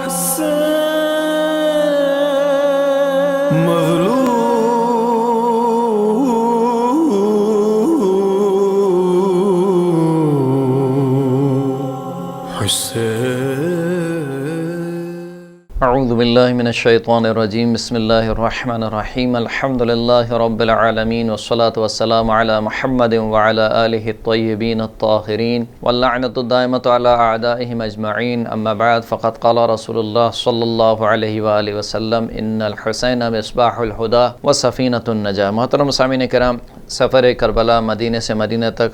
اعوذ باللہ من الشیطان الرجیم بسم اللہ الرحمن الرحیم الحمد للہ رب العالمین والصلاة والسلام علی محمد وعلی آلہ الطیبین الطاہرین واللعنۃ الدائمۃ علی اعدائہم اجمعین اما بعد فقد قال رسول اللہ صلی اللہ علیہ وآلہ وسلم ان الحسین مصباح الہدی وسفینۃ النجاہ۔ محترم سامعین کرام، سفر کربلا مدینہ سے مدینہ تک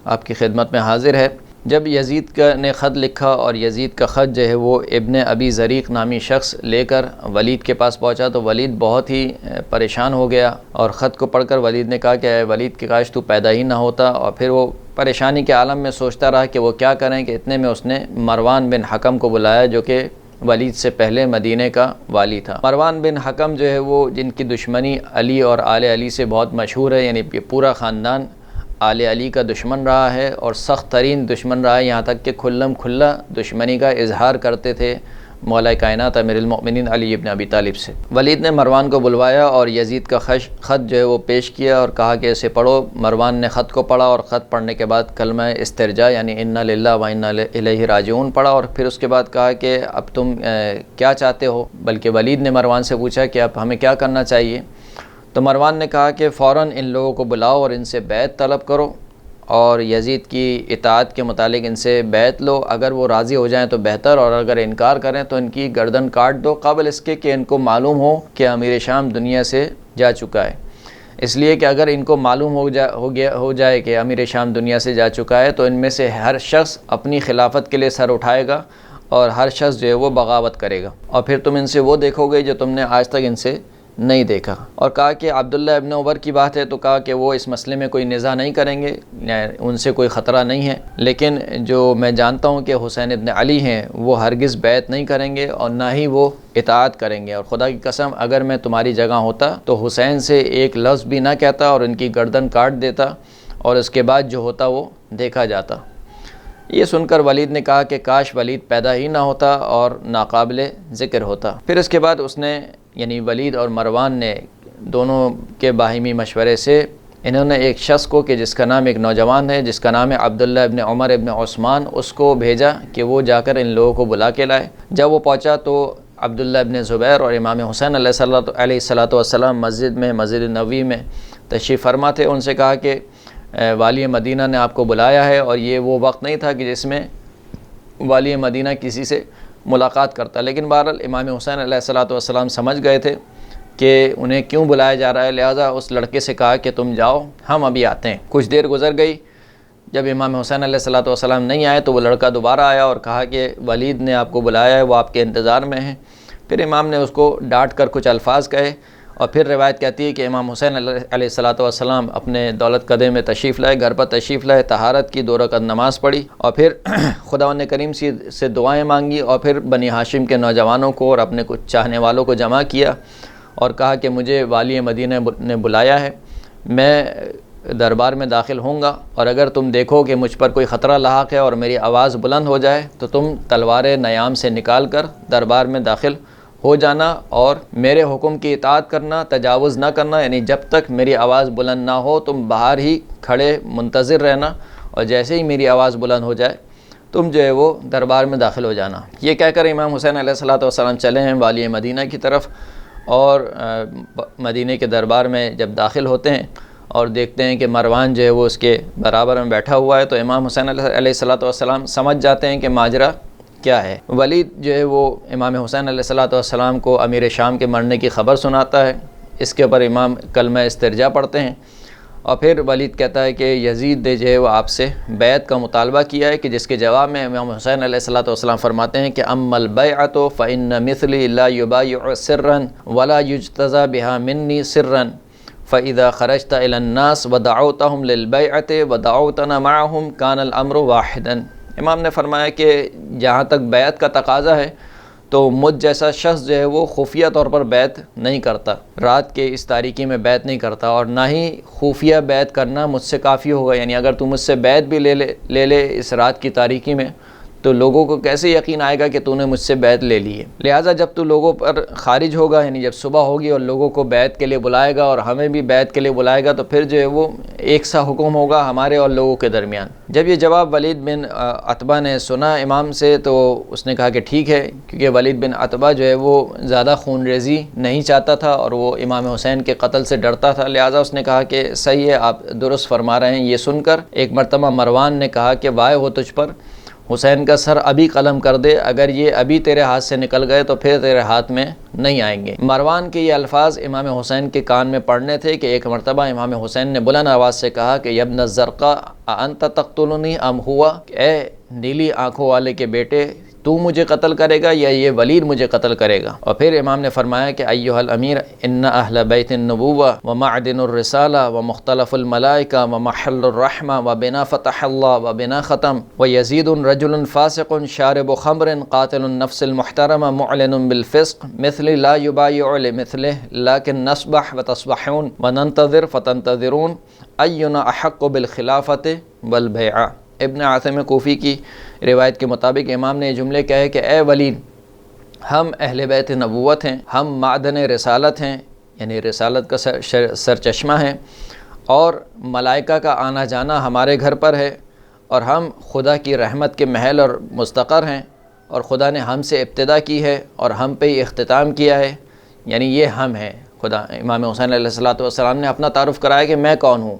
آپ کی خدمت میں حاضر ہے۔ جب یزید نے خط لکھا اور یزید کا خط جو ہے وہ ابن ابی زریق نامی شخص لے کر ولید کے پاس پہنچا تو ولید بہت ہی پریشان ہو گیا، اور خط کو پڑھ کر ولید نے کہا کہ اے ولید کی کاش تو پیدا ہی نہ ہوتا، اور پھر وہ پریشانی کے عالم میں سوچتا رہا کہ وہ کیا کریں کہ اتنے میں اس نے مروان بن حکم کو بلایا جو کہ ولید سے پہلے مدینہ کا والی تھا۔ مروان بن حکم جو ہے وہ جن کی دشمنی علی اور آل علی سے بہت مشہور ہے، یعنی کہ پورا خاندان آل علی کا دشمن رہا ہے اور سخت ترین دشمن رہا ہے، یہاں تک کہ کھلم کھلا دشمنی کا اظہار کرتے تھے مولا کائنات امیر المؤمنین علی ابن ابی طالب سے۔ ولید نے مروان کو بلوایا اور یزید کا خط جو ہے وہ پیش کیا اور کہا کہ اسے پڑھو۔ مروان نے خط کو پڑھا اور خط پڑھنے کے بعد کلمہ استرجاع یعنی انا للہ و انا الیہ راجعون پڑھا، اور پھر اس کے بعد کہا کہ اب تم کیا چاہتے ہو، بلکہ ولید نے مروان سے پوچھا کہ اب ہمیں کیا کرنا چاہیے، تو مروان نے کہا کہ فوراً ان لوگوں کو بلاؤ اور ان سے بیعت طلب کرو اور یزید کی اطاعت کے متعلق ان سے بیعت لو، اگر وہ راضی ہو جائیں تو بہتر، اور اگر انکار کریں تو ان کی گردن کاٹ دو، قبل اس کے کہ ان کو معلوم ہو کہ امیر شام دنیا سے جا چکا ہے۔ اس لیے کہ اگر ان کو معلوم ہو جائے کہ امیر شام دنیا سے جا چکا ہے تو ان میں سے ہر شخص اپنی خلافت کے لیے سر اٹھائے گا اور ہر شخص جو ہے وہ بغاوت کرے گا، اور پھر تم ان سے وہ دیکھو گے جو تم نے آج تک ان سے نہیں دیکھا۔ اور کہا کہ عبداللہ ابن عمر کی بات ہے تو کہا کہ وہ اس مسئلے میں کوئی نزاع نہیں کریں گے، ان سے کوئی خطرہ نہیں ہے، لیکن جو میں جانتا ہوں کہ حسین ابن علی ہیں وہ ہرگز بیعت نہیں کریں گے اور نہ ہی وہ اطاعت کریں گے، اور خدا کی قسم اگر میں تمہاری جگہ ہوتا تو حسین سے ایک لفظ بھی نہ کہتا اور ان کی گردن کاٹ دیتا، اور اس کے بعد جو ہوتا وہ دیکھا جاتا۔ یہ سن کر ولید نے کہا کہ کاش ولید پیدا ہی نہ ہوتا اور ناقابل ذکر ہوتا۔ پھر اس کے بعد اس نے یعنی ولید اور مروان نے دونوں کے باہمی مشورے سے انہوں نے ایک شخص کو کہ جس کا نام ایک نوجوان ہے جس کا نام ہے عبداللہ ابن عمر ابن عثمان، اس کو بھیجا کہ وہ جا کر ان لوگوں کو بلا کے لائے۔ جب وہ پہنچا تو عبداللہ ابن زبیر اور امام حسین علیہ السلام مسجد نبوی میں تشریف فرما تھے۔ ان سے کہا کہ والی مدینہ نے آپ کو بلایا ہے، اور یہ وہ وقت نہیں تھا کہ جس میں والی مدینہ کسی سے ملاقات کرتا، لیکن بہرحال امام حسین علیہ السلام سمجھ گئے تھے کہ انہیں کیوں بلایا جا رہا ہے، لہٰذا اس لڑکے سے کہا کہ تم جاؤ، ہم ابھی آتے ہیں۔ کچھ دیر گزر گئی، جب امام حسین علیہ السلام نہیں آئے تو وہ لڑکا دوبارہ آیا اور کہا کہ ولید نے آپ کو بلایا ہے، وہ آپ کے انتظار میں ہیں۔ پھر امام نے اس کو ڈانٹ کر کچھ الفاظ کہے، اور پھر روایت کہتی ہے کہ امام حسین علیہ السلام اپنے دولت قدے میں تشریف لائے، گھر پر تشریف لائے، طہارت کی، 2 رکعت نماز پڑھی، اور پھر خداوند کریم سے دعائیں مانگی، اور پھر بنی ہاشم کے نوجوانوں کو اور اپنے کچھ چاہنے والوں کو جمع کیا اور کہا کہ مجھے والی مدینہ نے بلایا ہے، میں دربار میں داخل ہوں گا، اور اگر تم دیکھو کہ مجھ پر کوئی خطرہ لاحق ہے اور میری آواز بلند ہو جائے تو تم تلوار نیام سے نکال کر دربار میں داخل ہو جانا اور میرے حکم کی اطاعت کرنا، تجاوز نہ کرنا، یعنی جب تک میری آواز بلند نہ ہو تم باہر ہی کھڑے منتظر رہنا، اور جیسے ہی میری آواز بلند ہو جائے تم جو ہے وہ دربار میں داخل ہو جانا۔ یہ کہہ کر امام حسین علیہ السلام چلے ہیں والی مدینہ کی طرف، اور مدینہ کے دربار میں جب داخل ہوتے ہیں اور دیکھتے ہیں کہ مروان جو ہے وہ اس کے برابر میں بیٹھا ہوا ہے، تو امام حسین علیہ السلام سمجھ جاتے ہیں کہ ماجرا کیا ہے۔ ولید جو ہے وہ امام حسین علیہ السلام کو امیر شام کے مرنے کی خبر سناتا ہے، اس کے اوپر امام کلمہ استرجاع پڑھتے ہیں، اور پھر ولید کہتا ہے کہ یزید نے جو ہے وہ آپ سے بیعت کا مطالبہ کیا ہے، کہ جس کے جواب میں امام حسین علیہ السلام فرماتے ہیں کہ اما البیعۃ فإن مثلی لا یبایع سرا ولا یجتزى بها منی سرا فإذا خرجت إلى الناس ودعوتهم للبیعۃ ودعوتنا معهم كان الامر واحدا۔ امام نے فرمایا کہ جہاں تک بیعت کا تقاضا ہے تو مجھ جیسا شخص جو ہے وہ خفیہ طور پر بیعت نہیں کرتا، رات کے اس تاریکی میں بیعت نہیں کرتا، اور نہ ہی خفیہ بیعت کرنا مجھ سے کافی ہوگا، یعنی اگر تو مجھ سے بیعت بھی لے لے اس رات کی تاریکی میں تو لوگوں کو کیسے یقین آئے گا کہ تو نے مجھ سے بیعت لے لی ہے؟ لہٰذا جب تو لوگوں پر خارج ہوگا، یعنی جب صبح ہوگی اور لوگوں کو بیعت کے لیے بلائے گا اور ہمیں بھی بیعت کے لیے بلائے گا، تو پھر جو ہے وہ ایک سا حکم ہوگا ہمارے اور لوگوں کے درمیان۔ جب یہ جواب ولید بن عتبہ نے سنا امام سے تو اس نے کہا کہ ٹھیک ہے، کیونکہ ولید بن عتبہ جو ہے وہ زیادہ خون ریزی نہیں چاہتا تھا اور وہ امام حسین کے قتل سے ڈرتا تھا، لہٰذا اس نے کہا کہ صحیح ہے، آپ درست فرما رہے ہیں۔ یہ سن کر ایک مرتبہ مروان نے کہا کہ وائے ہو تجھ پر، حسین کا سر ابھی قلم کر دے، اگر یہ ابھی تیرے ہاتھ سے نکل گئے تو پھر تیرے ہاتھ میں نہیں آئیں گے۔ مروان کے یہ الفاظ امام حسین کے کان میں پڑنے تھے کہ ایک مرتبہ امام حسین نے بلند آواز سے کہا کہ یبن الزرقاء انت تقتلنی ام ہوا، اے نیلی آنکھوں والے کے بیٹے، تو مجھے قتل کرے گا یا یہ ولید مجھے قتل کرے گا؟ اور پھر امام نے فرمایا کہ ایھا الامیر ان اہل بیت النبوہ ومعدن الرسالہ ومختلف الملائکہ ومحل الرحمہ وبنا فتح اللہ وبنا ختم ویزید رجل فاسق شارب خمر قاتل النفس المحترمہ معلن بالفسق مثل لا یبایع لمثلہ لیکن نصبح وتصبحون وننتظر فتنتظرون اینا احق بالخلافۃ والبیعہ۔ ابن عاصم کوفی کی روایت کے مطابق امام نے یہ جملے کہے کہ اے ولید، ہم اہل بیت نبوت ہیں، ہم معدن رسالت ہیں، یعنی رسالت کا سرچشمہ ہیں، اور ملائکہ کا آنا جانا ہمارے گھر پر ہے، اور ہم خدا کی رحمت کے محل اور مستقر ہیں، اور خدا نے ہم سے ابتدا کی ہے اور ہم پہ ہی اختتام کیا ہے، یعنی یہ ہم ہیں۔ خدا امام حسین علیہ السلام نے اپنا تعارف کرایا کہ میں کون ہوں،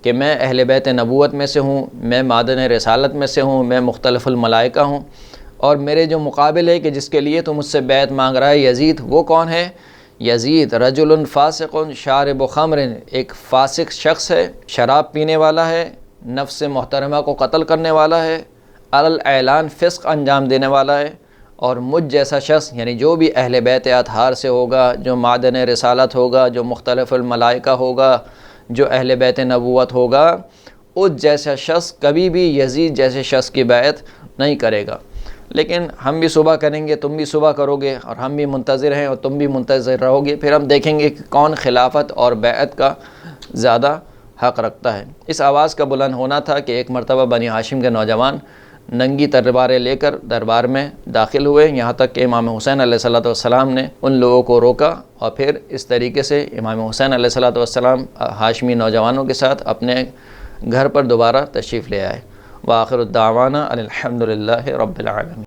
کہ میں اہل بیت نبوت میں سے ہوں، میں معدن رسالت میں سے ہوں، میں مختلف الملائکہ ہوں، اور میرے جو مقابل ہے کہ جس کے لیے تو مجھ سے بیعت مانگ رہا ہے یزید، وہ کون ہے؟ یزید رجل فاسق شارب خمر، ایک فاسق شخص ہے، شراب پینے والا ہے، نفس محترمہ کو قتل کرنے والا ہے، علی الاعلان فسق انجام دینے والا ہے، اور مجھ جیسا شخص، یعنی جو بھی اہل بیت اطہار سے ہوگا، جو معدن رسالت ہوگا، جو مختلف الملائکہ ہوگا، جو اہل بیت نبوت ہوگا، اس جیسا شخص کبھی بھی یزید جیسے شخص کی بیعت نہیں کرے گا۔ لیکن ہم بھی صبح کریں گے، تم بھی صبح کرو گے، اور ہم بھی منتظر ہیں اور تم بھی منتظر رہو گے، پھر ہم دیکھیں گے کہ کون خلافت اور بیعت کا زیادہ حق رکھتا ہے۔ اس آواز کا بلند ہونا تھا کہ ایک مرتبہ بنی ہاشم کے نوجوان ننگی تلواریں لے کر دربار میں داخل ہوئے، یہاں تک کہ امام حسین علیہ السلام نے ان لوگوں کو روکا، اور پھر اس طریقے سے امام حسین علیہ السلام ہاشمی نوجوانوں کے ساتھ اپنے گھر پر دوبارہ تشریف لے آئے۔ وآخر الدعوانا الحمد للہ رب العالمین۔